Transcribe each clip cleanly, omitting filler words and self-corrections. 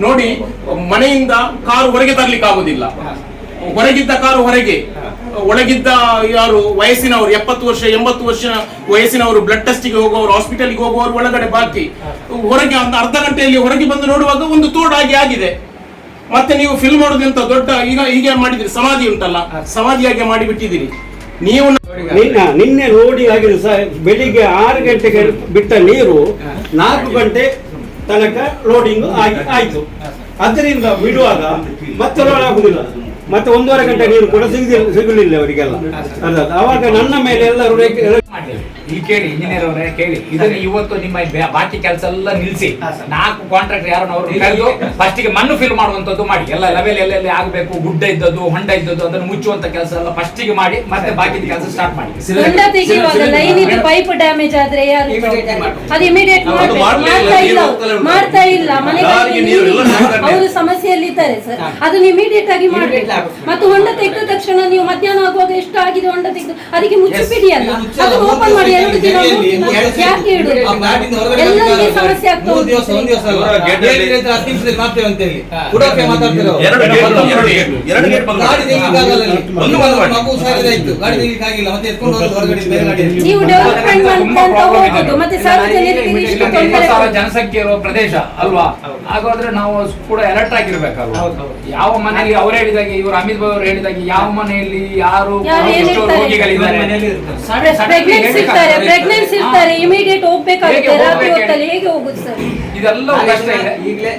ನೋಡಿ, ಮನೆಯಿಂದ ಕಾರು ಹೊರಗೆ ತರ್ಲಿಕ್ಕೆ ಆಗುದಿಲ್ಲ, ಹೊರಗಿದ್ದ ಕಾರು ಹೊರಗೆ, ಒಳಗಿದ್ದ ಯಾರು ವಯಸ್ಸಿನವರು 70 ವರ್ಷ 80 ವರ್ಷ ವಯಸ್ಸಿನವರು ಬ್ಲಡ್ ಟೆಸ್ಟ್ಗೆ ಹೋಗುವವರು, ಹಾಸ್ಪಿಟಲ್ಗೆ ಹೋಗುವವರು ಒಳಗಡೆ ಬಾಕಿ, ಹೊರಗೆ ಒಂದು ಅರ್ಧ ಗಂಟೆಯಲ್ಲಿ ಹೊರಗೆ ಬಂದು ನೋಡುವಾಗ ಒಂದು ತೋಡಾಗಿ ಆಗಿದೆ. ಮತ್ತೆ ನೀವು ಫಿಲ್ಮ್ ಮಾಡೋದಂತ ದೊಡ್ಡ ಈಗ ಹೀಗೆ ಮಾಡಿದಿರಿ, ಸಮಾಧಿ ಉಂಟಲ್ಲ, ಸಮಾಧಿಯಾಗಿ ಮಾಡಿಬಿಟ್ಟಿದ್ದೀರಿ ನೀವು. ನಿನ್ನೆ ರೋಡಿ ಆಗಿದೆ ಸರ್, ಬೆಳಿಗ್ಗೆ 6 ಗಂಟೆಗೆ ಬಿಟ್ಟ ನೀರು 4 ಗಂಟೆ ತನಕ ಲೋಡಿಂಗ್ ಆಯ್ತು. ಅದರಿಂದ ಬಿಡುವಾಗ ಮತ್ತೆ ಲೋಡ್ ಆಗುದಿಲ್ಲ, ಮತ್ತೆ 1.5 ಗಂಟೆ ನೀರು ಕೂಡ ಸಿಗಲಿಲ್ಲ ಅವರಿಗೆಲ್ಲ. ಅವಾಗ ನನ್ನ ಮೇಲೆ ಎಲ್ಲರೂ ಇಲ್ಲಿ ಕೇಳಿ, ಇಂಜಿನಿಯರ್ ಅವರೇ ಕೇಳಿ, ಇದನ್ನ ಇವತ್ತು ನಿಮ್ಮ ಬಾಕಿ ಕೆಲಸ ಎಲ್ಲ ನಿಲ್ಸಿ 4 ಕಾಂಟ್ರಾಕ್ಟರ್ ಯಾರನ್ನು ಕರೆದು ಫಸ್ಟ್ ಗೆ ಮಣ್ಣು ಫಿಲ್ ಮಾಡುವಂತದ್ದು ಮಾಡಿ, ಎಲ್ಲ ಲೆವೆಲ್ ಎಲ್ಲೆಲ್ಲಿ ಆಗಬೇಕು, ಗುಡ್ಡ ಇದ್ದದ್ದು ಹೊಂಡ ಇದ್ದದ್ದು ಅದನ್ನು ಮುಚ್ಚುವಂತ ಕೆಲಸ ಎಲ್ಲ ಫಸ್ಟ್ ಗೆ ಮಾಡಿ, ಮತ್ತೆ ಬಾಕಿ ಕೆಲಸ ಸ್ಟಾರ್ಟ್ ಮಾಡಿ. ಪೈಪ್ ಡ್ಯಾಮೇಜ್ ಆದ್ರೆ ಯಾರು ಅದು ಇಮಿಡಿಯೇಟ್ ಮಾಡ್ತಾ ಇಲ್ಲ, ಮನೆಗಳಿಗೆ ಅವರು ಸಮಸ್ಯೆಯಲ್ಲಿ ಇದ್ದಾರೆ ಸರ್, ಅದನ್ನ ಇಮಿಡಿಯೇಟ್ ಆಗಿ ಮಾಡಬೇಕು. ಮತ್ತು ಹೊಂಡ ತೆಗೆದ ತಕ್ಷಣ ನೀವು ಮಧ್ಯಾಹ್ನ ಆಗುವಾಗ ಎಷ್ಟು ಆಗಿದೆ ಹೊಂಡ ತೆಗೆದು ಅದಕ್ಕೆ ಮುಚ್ಚಿಬಿಡಿಯಲ್ಲ, ಅದನ್ನು ಓಪನ್ ಮಾಡಿ 2 ದಿನ ಯಾಕೆ ಇಡುದು? ಎಲ್ಲರಿಗೆ ಸಮಸ್ಯೆ ಆಗ್ತದೆ. ನೀವು ಡೆವಲಪ್ಮೆಂಟ್ ಅಂತ ಹೋಗುದು, ಮತ್ತೆ ಸಾರ್ವಜನಿಕರಿಗೆ ಜನಸಂಖ್ಯೆ ಇರುವ ಪ್ರದೇಶ ಅಲ್ವಾ, ಹಾಗಾದ್ರೆ ನಾವು ಕೂಡ ಅಲರ್ಟ್ ಆಗಿರ್ಬೇಕಲ್ವಾ. ಯಾವ ಮನೆಯಲ್ಲಿ ಅವ್ರು ಹೇಳಿದಾಗೆ, ಇವರು ಅಮಿತ್ ಬಾಬು ಅವರು ಹೇಳಿದಾಗೆ, ಯಾವ ಮನೆಯಲ್ಲಿ ಯಾರು ರೋಗಿಗಳಿದ್ದಾರೆ, ಪ್ರೆಗ್ನೆನ್ಸಿ ಇರ್ತಾರೆ, ಇಮಿಡಿಯೇಟ್ ಹೋಗ್ಬೇಕಾಗುತ್ತೆ, ರಾತ್ರಿ ಹೊತ್ತಲ್ಲಿ ಹೇಗೆ ಹೋಗುದು ಸರ್? ಇದೆಲ್ಲ ಕಷ್ಟ ಇದೆ. ಈಗಲೇ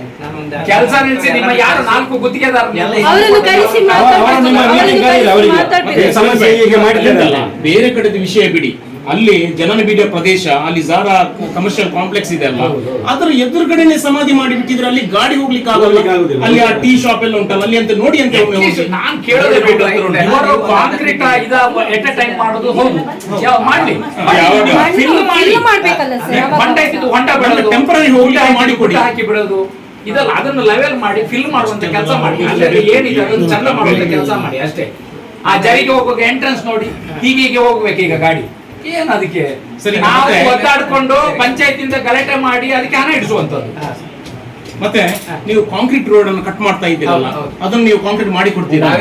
ಕೆಲಸ ನಿಲ್ಲಿಸಿ ನಿಮ್ಮ ಯಾರು 4 ಗುತ್ತಿಗೆದಾರರು ಅವರನ್ನು ಕರೆಸಿ ಬೇರೆ ಕಡೆದ ವಿಷಯ ಬಿಡಿ, ಅಲ್ಲಿ ಜನನ ಬೀಡಿಯ ಪ್ರದೇಶ, ಅಲ್ಲಿ ಜಾರಾ ಕಮರ್ಷಿಯಲ್ ಕಾಂಪ್ಲೆಕ್ಸ್ ಇದೆ ಅಲ್ಲ, ಅದರ ಎದುರುಗಡೆನೆ ಸಮಾಧಿ ಮಾಡಿಬಿಟ್ಟಿದ್ರೆ ಅಲ್ಲಿ ಗಾಡಿ ಹೋಗ್ಲಿಕ್ಕೆ ಆಗೋದಿಲ್ಲ. ಅಲ್ಲಿ ಆ ಟೀ ಶಾಪ್ ಎಲ್ಲ ಉಂಟಲ್ಲ, ಅಲ್ಲಿ ಅಂತ ನೋಡಿ ಅಂತ ನಾನು ಕೇಳೋದೇ ಕಾಂಕ್ರೀಟ್ ಎಟ್ ಟೈಮ್ ಮಾಡೋದು ಹೌದು, ಮಾಡ್ಲಿ ಹೊಂಡ ಇದ್ದು ಹೊಂಡ ಬೆಳೆದು ಟೆಂಪರರಿ ಮಾಡಿ ಹಾಕಿ ಬಿಡೋದು ಇದಲ್ಲ, ಅದನ್ನು ಲೆವೆಲ್ ಮಾಡಿ ಫಿಲ್ ಮಾಡುವಂತ ಕೆಲಸ ಮಾಡಿ, ಏನಿದೆ ಅದನ್ನು ಚಂದ ಮಾಡುವಂತ ಕೆಲಸ ಮಾಡಿ ಅಷ್ಟೇ. ಆ ಜರಿಗೆ ಹೋಗುವಾಗ ಎಂಟ್ರೆನ್ಸ್ ನೋಡಿ, ಹೀಗೆ ಹೋಗ್ಬೇಕು ಈಗ ಗಾಡಿ, ಏನ್ ಅದಕ್ಕೆ ನಾವು ಒದ್ದಾಡ್ಕೊಂಡು ಪಂಚಾಯತಿಂದ ಗಲಾಟೆ ಮಾಡಿ ಅದಕ್ಕೆ ಹಣ ಇಡಿಸುವಂತದ್ದು. ಮತ್ತೆ ನೀವು ಕಾಂಕ್ರೀಟ್ ರೋಡ್ ಅನ್ನು ಕಟ್ ಮಾಡ್ತಾ ಇದ್ದೀರಲ್ಲ, ಅದನ್ನು ನೀವು ಕಾಂಕ್ರೀಟ್ ಮಾಡಿ ಕೊಡ್ತೀರಾ?